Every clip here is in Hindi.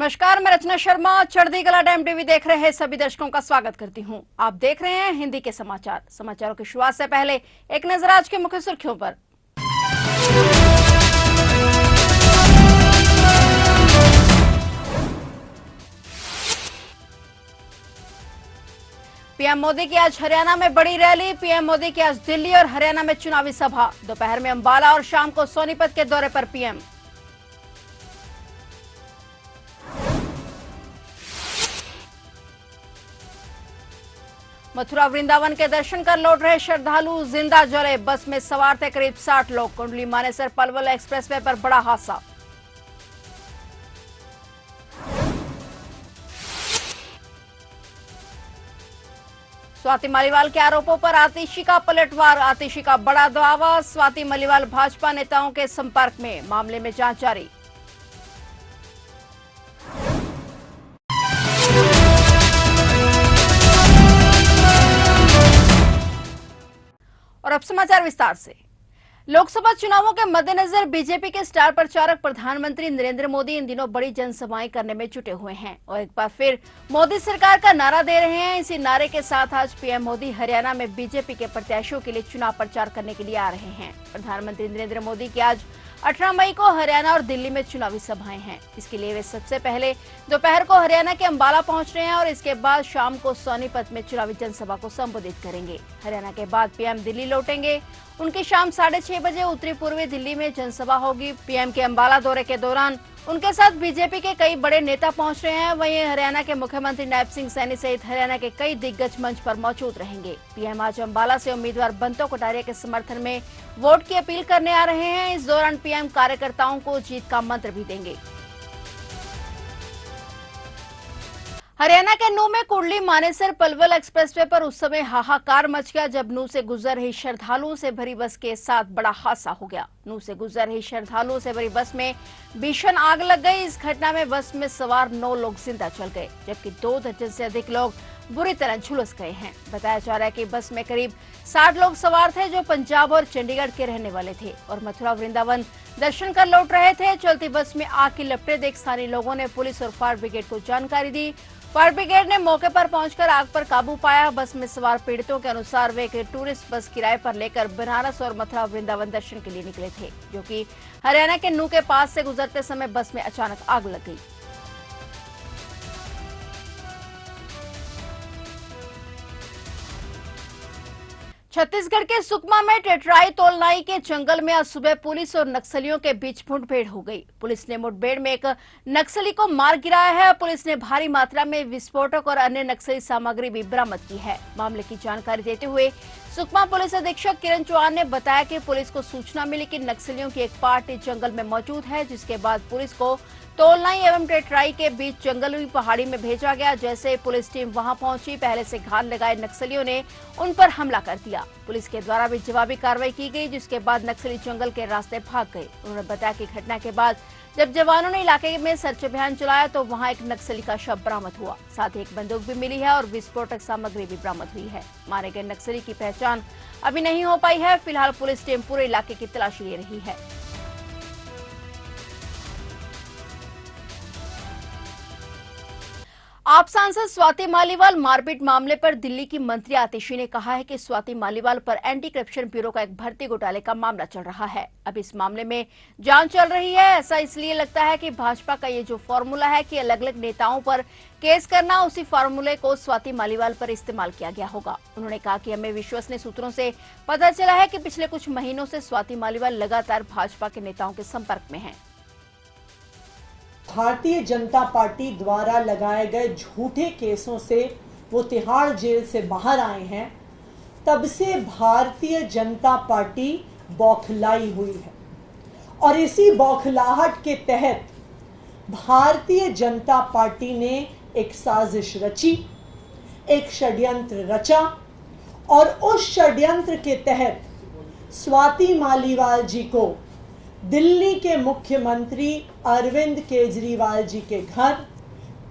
नमस्कार, मैं रचना शर्मा चढ़ती कला टाइम टीवी देख रहे हैं सभी दर्शकों का स्वागत करती हूं। आप देख रहे हैं हिंदी के समाचारों की शुरुआत से पहले एक नजर आज की मुख्य सुर्खियों पर। पीएम मोदी की आज हरियाणा में बड़ी रैली। पीएम मोदी की आज दिल्ली और हरियाणा में चुनावी सभा। दोपहर में अंबाला और शाम को सोनीपत के दौरे पर पीएम। मथुरा वृंदावन के दर्शन कर लौट रहे श्रद्धालु जिंदा जले। बस में सवार थे करीब 60 लोग। कुंडली मानेसर पलवल एक्सप्रेसवे पर बड़ा हादसा। स्वाति मालीवाल के आरोपों पर आतिशी का पलटवार। आतिशी का बड़ा दावा। स्वाति मालीवाल भाजपा नेताओं के संपर्क में। मामले में जांच जारी। और अब समाचार विस्तार से। लोकसभा चुनावों के मद्देनजर बीजेपी के स्टार प्रचारक प्रधानमंत्री नरेंद्र मोदी इन दिनों बड़ी जनसभाएं करने में जुटे हुए हैं और एक बार फिर मोदी सरकार का नारा दे रहे हैं। इसी नारे के साथ आज पीएम मोदी हरियाणा में बीजेपी के प्रत्याशियों के लिए चुनाव प्रचार करने के लिए आ रहे हैं। प्रधानमंत्री नरेंद्र मोदी की आज 18 मई को हरियाणा और दिल्ली में चुनावी सभाएं हैं। इसके लिए वे सबसे पहले दोपहर को हरियाणा के अंबाला पहुंच रहे हैं और इसके बाद शाम को सोनीपत में चुनावी जनसभा को संबोधित करेंगे। हरियाणा के बाद पीएम दिल्ली लौटेंगे। उनकी शाम 6:30 बजे उत्तरी पूर्वी दिल्ली में जनसभा होगी। पीएम के अंबाला दौरे के दौरान उनके साथ बीजेपी के कई बड़े नेता पहुंच रहे हैं। वहीं हरियाणा के मुख्यमंत्री नायब सिंह सैनी सहित हरियाणा के कई दिग्गज मंच पर मौजूद रहेंगे। पीएम आज अंबाला से उम्मीदवार बंतो कटारिया के समर्थन में वोट की अपील करने आ रहे हैं। इस दौरान पीएम कार्यकर्ताओं को जीत का मंत्र भी देंगे। हरियाणा के नूह में कुंडली मानेसर पलवल एक्सप्रेसवे पर उस समय हाहाकार मच गया जब नूह से गुजर रही श्रद्धालुओं से भरी बस के साथ बड़ा हादसा हो गया। नूह से गुजर रही श्रद्धालुओं से भरी बस में भीषण आग लग गई। इस घटना में बस में सवार 9 लोग जिंदा जल गए जबकि 2 दर्जन से अधिक लोग बुरी तरह झुलस गए हैं। बताया जा रहा है कि बस में करीब 60 लोग सवार थे जो पंजाब और चंडीगढ़ के रहने वाले थे और मथुरा वृंदावन दर्शन कर लौट रहे थे। चलती बस में आग की लपटें देख स्थानीय लोगों ने पुलिस और फायर ब्रिगेड को जानकारी दी। फायर ब्रिगेड ने मौके पर पहुंचकर आग पर काबू पाया। बस में सवार पीड़ितों के अनुसार वे एक टूरिस्ट बस किराए पर लेकर बनारस और मथुरा वृंदावन दर्शन के लिए निकले थे जो कि हरियाणा के नूह के पास से गुजरते समय बस में अचानक आग लग गई। छत्तीसगढ़ के सुकमा में टेट्राई तोलनाई के जंगल में आज सुबह पुलिस और नक्सलियों के बीच मुठभेड़ हो गई। पुलिस ने मुठभेड़ में एक नक्सली को मार गिराया है। पुलिस ने भारी मात्रा में विस्फोटक और अन्य नक्सली सामग्री भी बरामद की है। मामले की जानकारी देते हुए सुकमा पुलिस अधीक्षक किरण चौहान ने बताया कि पुलिस को सूचना मिली कि नक्सलियों की एक पार्टी जंगल में मौजूद है, जिसके बाद पुलिस को तोलनाई एवं टेट्राई के बीच जंगली पहाड़ी में भेजा गया। जैसे ही पुलिस टीम वहां पहुंची, पहले से घात लगाए नक्सलियों ने उन पर हमला कर दिया। पुलिस के द्वारा भी जवाबी कार्रवाई की गई, जिसके बाद नक्सली जंगल के रास्ते भाग गए। उन्होंने बताया कि घटना के बाद जब जवानों ने इलाके में सर्च अभियान चलाया तो वहां एक नक्सली का शव बरामद हुआ। साथ ही एक बंदूक भी मिली है और विस्फोटक सामग्री भी बरामद हुई है। मारे गए नक्सली की पहचान अभी नहीं हो पाई है। फिलहाल पुलिस टीम पूरे इलाके की तलाशी ले रही है। आप सांसद स्वाति मालीवाल मारपीट मामले पर दिल्ली की मंत्री आतिशी ने कहा है कि स्वाति मालीवाल पर एंटी करप्शन ब्यूरो का एक भर्ती घोटाले का मामला चल रहा है। अब इस मामले में जांच चल रही है। ऐसा इसलिए लगता है कि भाजपा का ये जो फॉर्मूला है कि अलग अलग नेताओं पर केस करना, उसी फॉर्मूले को स्वाति मालीवाल पर इस्तेमाल किया गया होगा। उन्होंने कहा कि हमें विश्वसनीय सूत्रों से पता चला है कि पिछले कुछ महीनों से स्वाति मालीवाल लगातार भाजपा के नेताओं के संपर्क में है। भारतीय जनता पार्टी द्वारा लगाए गए झूठे केसों से वो तिहाड़ जेल से बाहर आए हैं, तब से भारतीय जनता पार्टी बौखलाई हुई है और इसी बौखलाहट के तहत भारतीय जनता पार्टी ने एक साजिश रची, एक षड्यंत्र रचा और उस षड्यंत्र के तहत स्वाति मालीवाल जी को दिल्ली के मुख्यमंत्री अरविंद केजरीवाल जी के घर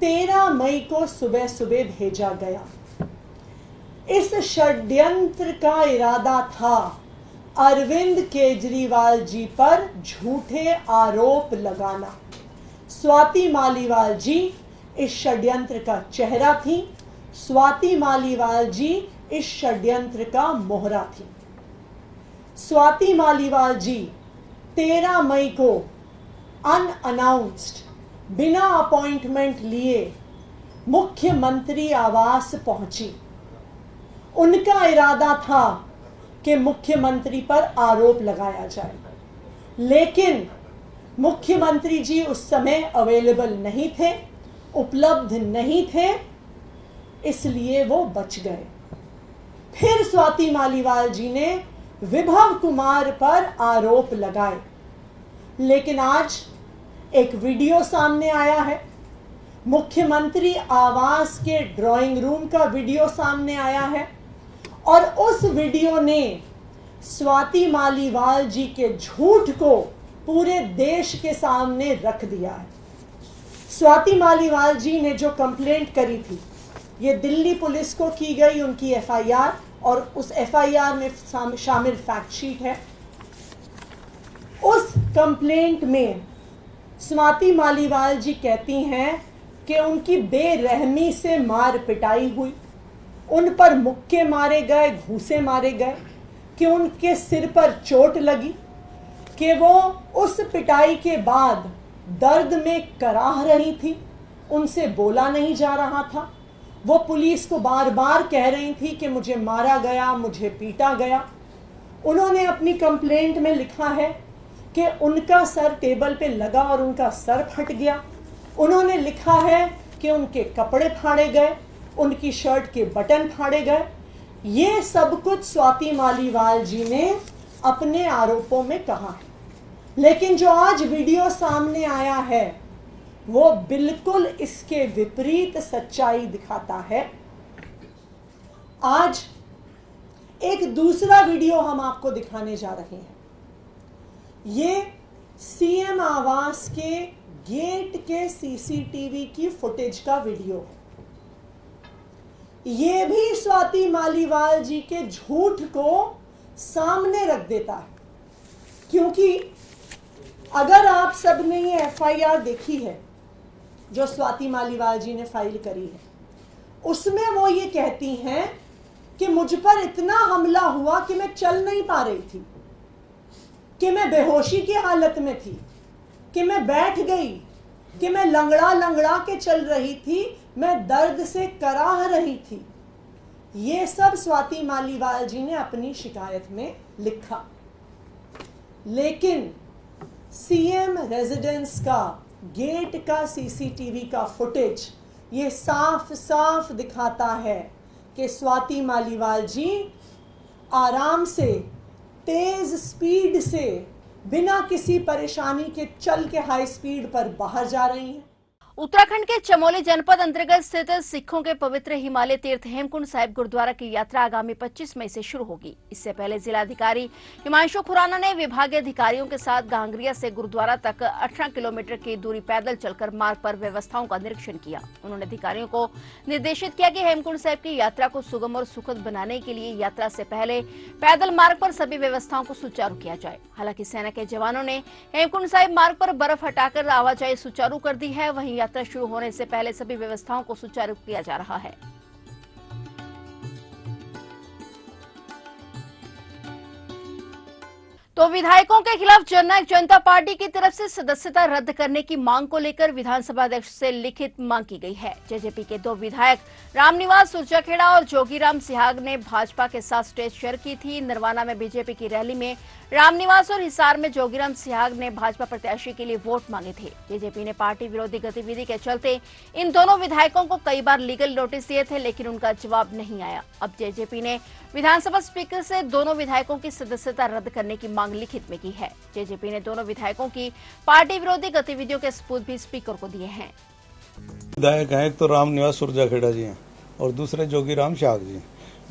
13 मई को सुबह सुबह भेजा गया। इस षड्यंत्र का इरादा था अरविंद केजरीवाल जी पर झूठे आरोप लगाना, स्वाति मालीवाल जी इस षड्यंत्र का चेहरा थी। स्वाति मालीवाल जी इस षड्यंत्र का मोहरा थी। स्वाति मालीवाल जी 13 मई को अनअनाउंस्ड, बिना अपॉइंटमेंट लिए मुख्यमंत्री आवास पहुंची। उनका इरादा था कि मुख्यमंत्री पर आरोप लगाया जाए, लेकिन मुख्यमंत्री जी उस समय अवेलेबल नहीं थे, उपलब्ध नहीं थे, इसलिए वो बच गए। फिर स्वाति मालीवाल जी ने विभव कुमार पर आरोप लगाए, लेकिन आज एक वीडियो सामने आया है, मुख्यमंत्री आवास के ड्राइंग रूम का वीडियो सामने आया है, और उस वीडियो ने स्वाति मालीवाल जी के झूठ को पूरे देश के सामने रख दिया है। स्वाति मालीवाल जी ने जो कंप्लेंट करी थी, ये दिल्ली पुलिस को की गई उनकी एफआईआर, और उस एफआईआर में शामिल फैक्ट शीट है। उस कंप्लेंट में स्वाति मालीवाल जी कहती हैं कि उनकी बेरहमी से मार पिटाई हुई, उन पर मुक्के मारे गए, घूंसे मारे गए, कि उनके सिर पर चोट लगी, कि वो उस पिटाई के बाद दर्द में कराह रही थी, उनसे बोला नहीं जा रहा था। वो पुलिस को बार बार कह रही थी कि मुझे मारा गया, मुझे पीटा गया। उन्होंने अपनी कंप्लेंट में लिखा है कि उनका सर टेबल पे लगा और उनका सर फट गया। उन्होंने लिखा है कि उनके कपड़े फाड़े गए, उनकी शर्ट के बटन फाड़े गए। ये सब कुछ स्वाति मालीवाल जी ने अपने आरोपों में कहा है, लेकिन जो आज वीडियो सामने आया है वो बिल्कुल इसके विपरीत सच्चाई दिखाता है। आज एक दूसरा वीडियो हम आपको दिखाने जा रहे हैं। ये सीएम आवास के गेट के सीसीटीवी की फुटेज का वीडियो है। ये भी स्वाति मालीवाल जी के झूठ को सामने रख देता है, क्योंकि अगर आप सबने ये एफआईआर देखी है जो स्वाति मालीवाल जी ने फाइल करी है, उसमें वो ये कहती हैं कि मुझ पर इतना हमला हुआ कि मैं चल नहीं पा रही थी, कि मैं बेहोशी की हालत में थी, कि मैं बैठ गई, कि मैं लंगड़ा लंगड़ा के चल रही थी, मैं दर्द से कराह रही थी। ये सब स्वाति मालीवाल जी ने अपनी शिकायत में लिखा, लेकिन सीएम रेजिडेंस का गेट का सीसीटीवी का फुटेज ये साफ साफ दिखाता है कि स्वाति मालीवाल जी आराम से, तेज स्पीड से, बिना किसी परेशानी के चल के हाई स्पीड पर बाहर जा रही हैं। उत्तराखंड के चमोली जनपद अंतर्गत स्थित सिखों के पवित्र हिमालय तीर्थ हेमकुंड साहिब गुरुद्वारा की यात्रा आगामी 25 मई से शुरू होगी। इससे पहले जिलाधिकारी हिमांशु खुराना ने विभागीय अधिकारियों के साथ गांगरिया से गुरुद्वारा तक 18 किलोमीटर की दूरी पैदल चलकर मार्ग पर व्यवस्थाओं का निरीक्षण किया। उन्होंने अधिकारियों को निर्देशित किया कि हेमकुंड साहिब की यात्रा को सुगम और सुखद बनाने के लिए यात्रा से पहले पैदल मार्ग पर सभी व्यवस्थाओं को सुचारू किया जाए। हालांकि सेना के जवानों ने हेमकुंड साहिब मार्ग पर बर्फ हटाकर आवाजाही सुचारू कर दी है। वहीं यात्रा शुरू होने से पहले सभी व्यवस्थाओं को सुचारू किया जा रहा है। तो विधायकों के खिलाफ जननायक जनता पार्टी की तरफ से सदस्यता रद्द करने की मांग को लेकर विधानसभा अध्यक्ष से लिखित मांग की गई है। जेजेपी के 2 विधायक रामनिवास सुरजाखेड़ा और जोगीराम सिहाग ने भाजपा के साथ स्टेज शेयर की थी। नरवाना में बीजेपी की रैली में रामनिवास और हिसार में जोगीराम सिहाग ने भाजपा प्रत्याशी के लिए वोट मांगे थे। जेजेपी ने पार्टी विरोधी गतिविधि के चलते इन दोनों विधायकों को कई बार लीगल नोटिस दिए थे, लेकिन उनका जवाब नहीं आया। अब जेजेपी ने विधानसभा स्पीकर से दोनों विधायकों की सदस्यता रद्द करने की मांग लिखित में की है। जेजेपी ने दोनों विधायकों की पार्टी विरोधी गतिविधियों के सबूत भी स्पीकर को दिए हैं। विधायक हैं, एक तो रामनिवास सुरजाखेड़ा जी हैं और दूसरे जोगीराम सिहाग जी।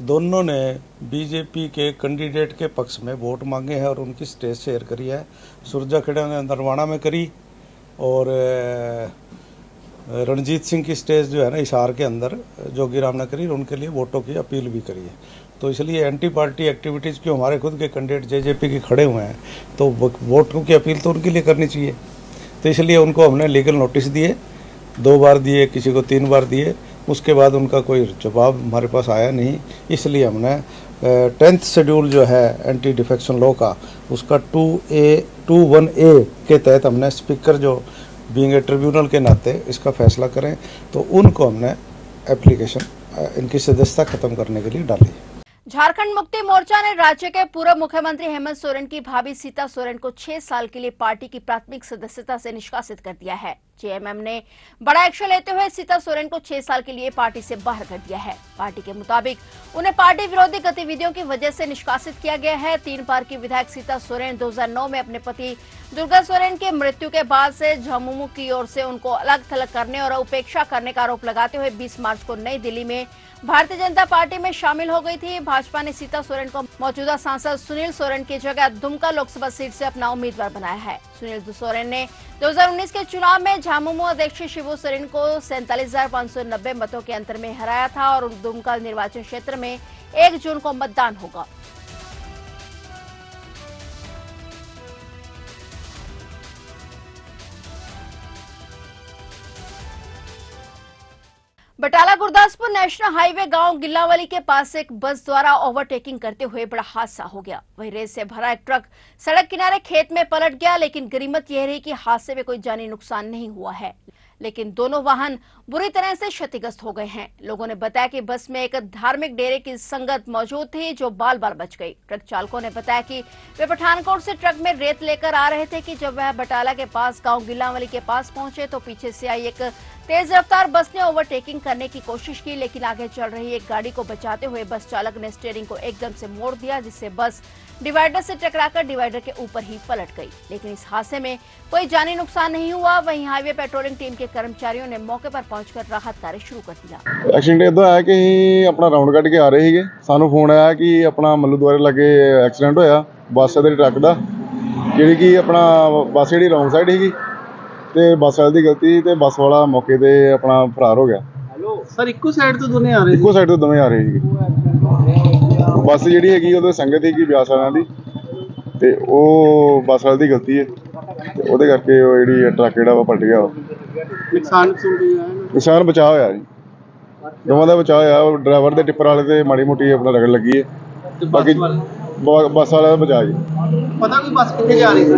दोनों ने बीजेपी के कैंडिडेट के पक्ष में वोट मांगे हैं और उनकी स्टेज शेयर करी है। सुरजाखेड़ा ने नरवाना में करी और रणजीत सिंह की स्टेज जो है ना हिसार के अंदर जोगीराम ने करी, उनके लिए वोटों की अपील भी करी है। तो इसलिए एंटी पार्टी एक्टिविटीज़ क्यों, हमारे खुद के कैंडिडेट जेजेपी के खड़े हुए हैं, तो वोटों की अपील तो उनके लिए करनी चाहिए। तो इसलिए उनको हमने लीगल नोटिस दिए, 2 बार दिए, किसी को 3 बार दिए। उसके बाद उनका कोई जवाब हमारे पास आया नहीं, इसलिए हमने 10th शेड्यूल जो है एंटी डिफेक्शन लॉ का, उसका 21A के तहत हमने स्पीकर जो बीइंग ए ट्रिब्यूनल के नाते इसका फैसला करें, तो उनको हमने एप्लीकेशन इनकी सदस्यता खत्म करने के लिए डाली। झारखंड मुक्ति मोर्चा ने राज्य के पूर्व मुख्यमंत्री हेमंत सोरेन की भाभी सीता सोरेन को 6 साल के लिए पार्टी की प्राथमिक सदस्यता से निष्कासित कर दिया है। जेएमएम ने बड़ा एक्शन लेते हुए सीता सोरेन को 6 साल के लिए पार्टी से बाहर कर दिया है। पार्टी के मुताबिक उन्हें पार्टी विरोधी गतिविधियों की वजह से निष्कासित किया गया है। 3 बार की विधायक सीता सोरेन 2009 में अपने पति दुर्गा सोरेन की मृत्यु के बाद से झामुमो की ओर से उनको अलग थलग करने और उपेक्षा करने का आरोप लगाते हुए 20 मार्च को नई दिल्ली में भारतीय जनता पार्टी में शामिल हो गई थी। भाजपा ने सीता सोरेन को मौजूदा सांसद सुनील सोरेन की जगह दुमका लोकसभा सीट से अपना उम्मीदवार बनाया है। सुनील सोरेन ने 2019 के चुनाव में झामुमो अध्यक्ष शिबू सोरेन को 47,590 मतों के अंतर में हराया था और दुमका निर्वाचन क्षेत्र में 1 जून को मतदान होगा। बटाला गुरदासपुर नेशनल हाईवे गांव गिल्लावली के पास एक बस द्वारा ओवरटेकिंग करते हुए बड़ा हादसा हो गया। वही रेत से भरा एक ट्रक सड़क किनारे खेत में पलट गया, लेकिन गनीमत यह रही कि हादसे में कोई जानी नुकसान नहीं हुआ है, लेकिन दोनों वाहन बुरी तरह से क्षतिग्रस्त हो गए हैं। लोगों ने बताया कि बस में एक धार्मिक डेरे की संगत मौजूद थी जो बाल बाल बच गई। ट्रक चालकों ने बताया कि वे पठानकोट से ट्रक में रेत लेकर आ रहे थे कि जब वह बटाला के पास गांव गिल्लावली के पास पहुंचे तो पीछे से आई एक तेज रफ्तार बस ने ओवरटेकिंग करने की कोशिश की, लेकिन आगे चल रही एक गाड़ी को बचाते हुए बस चालक ने स्टीयरिंग को एकदम से मोड़ दिया, जिससे बस डिवाइडर से टकराकर डिवाइडर के ऊपर ही पलट गई। लेकिन इस हादसे में कोई जानी नुकसान नहीं हुआ। वहीं हाईवे पेट्रोलिंग टीम के कर्मचारियों ने मौके पर पहुंचकर राहत कार्य शुरू कर दिया। एक्सीडेंट इदा है कि अपना राउंड कट के आ रहे थे, सानू फोन आया कि अपना मल्लू द्वारे लगे एक्सीडेंट होया बस दे ट्रक का, जी कि अपना बस जी रॉन्ग साइड ही ते बस वाले की गलती ते बस वाला मौके ते अपना फरार हो गया। सर इको साइड तो दोने आ रहे इको साइड तो दोवें आ रहे थे। बस जी हैगी उहदे संगत ही ब्यास वालियां दी ते ओह बस वाले की गलती है ते ओहदे करके ओह जिहड़ी ट्रक जिहड़ा पलट गया। नुकसान बचाव होया जी, दोवां दा बचाव होया। ड्राइवर ते टिप्पर वाले ते माड़ी मोटी अपना रगड़ लगी है, बाकी बस वाले दा बचाव जी। पता कोई बस कित्थे जा रही सी?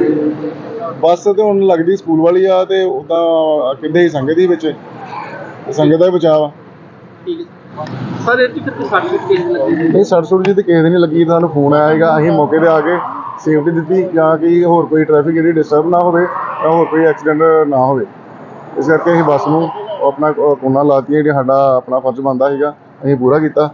बस तो हुण लगदी स्कूल वाली आ ते उदां किंदे ही संगत ही विच संगत दा बचाव आ। ठीक है सर, इहदी फिर सट सुट केस लगी? नहीं सट सुट जी तो किसी नहीं लगी, सानूं फोन आया हैगा, असीं मौके ते आके सेफ्टी दित्ती जां कि होर कोई ट्रैफिक जिहड़ी डिस्टर्ब ना होवे जां होर कोई एक्सीडेंट ना होवे। इस करके असीं बस नूं अपना कोना लातियां, जिहड़ा साडा अपना फर्ज बनदा सीगा असीं पूरा कीता।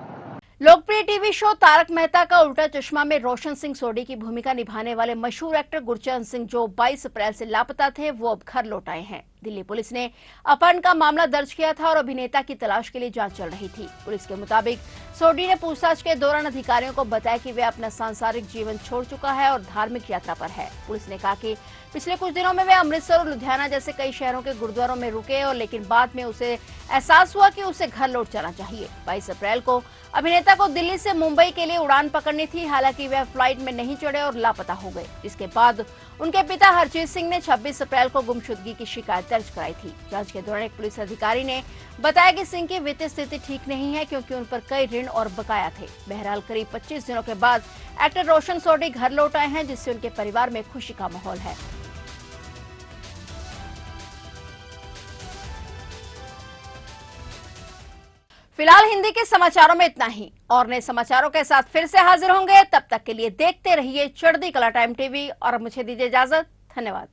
लोकप्रिय टीवी शो तारक मेहता का उल्टा चश्मा में रोशन सिंह सोढी की भूमिका निभाने वाले मशहूर एक्टर गुरचरण सिंह जो 22 अप्रैल से लापता थे, वो अब घर लौट आए हैं। दिल्ली पुलिस ने अपहरण का मामला दर्ज किया था और अभिनेता की तलाश के लिए जांच चल रही थी। पुलिस के मुताबिक सोढी ने पूछताछ के दौरान अधिकारियों को बताया कि वह अपना सांसारिक जीवन छोड़ चुका है और धार्मिक यात्रा पर है। पुलिस ने कहा कि पिछले कुछ दिनों में वे अमृतसर और लुधियाना जैसे कई शहरों के गुरुद्वारों में रुके और लेकिन बाद में उसे एहसास हुआ कि उसे घर लौट जाना चाहिए। 22 अप्रैल को अभिनेता को दिल्ली से मुंबई के लिए उड़ान पकड़नी थी, हालांकि वह फ्लाइट में नहीं चढ़े और लापता हो गए। इसके बाद उनके पिता हरजीत सिंह ने 26 अप्रैल को गुमशुदगी की शिकायत दर्ज कराई थी। जांच के दौरान एक पुलिस अधिकारी ने बताया कि सिंह की वित्तीय स्थिति ठीक नहीं है क्योंकि उन पर कई ऋण और बकाया थे। बहरहाल करीब 25 दिनों के बाद एक्टर रोशन सोढी घर लौट आए हैं, जिससे उनके परिवार में खुशी का माहौल है। फिलहाल हिंदी के समाचारों में इतना ही, और नए समाचारों के साथ फिर से हाजिर होंगे। तब तक के लिए देखते रहिए चढ़ती कला टाइम टीवी और मुझे दीजिए इजाजत। धन्यवाद।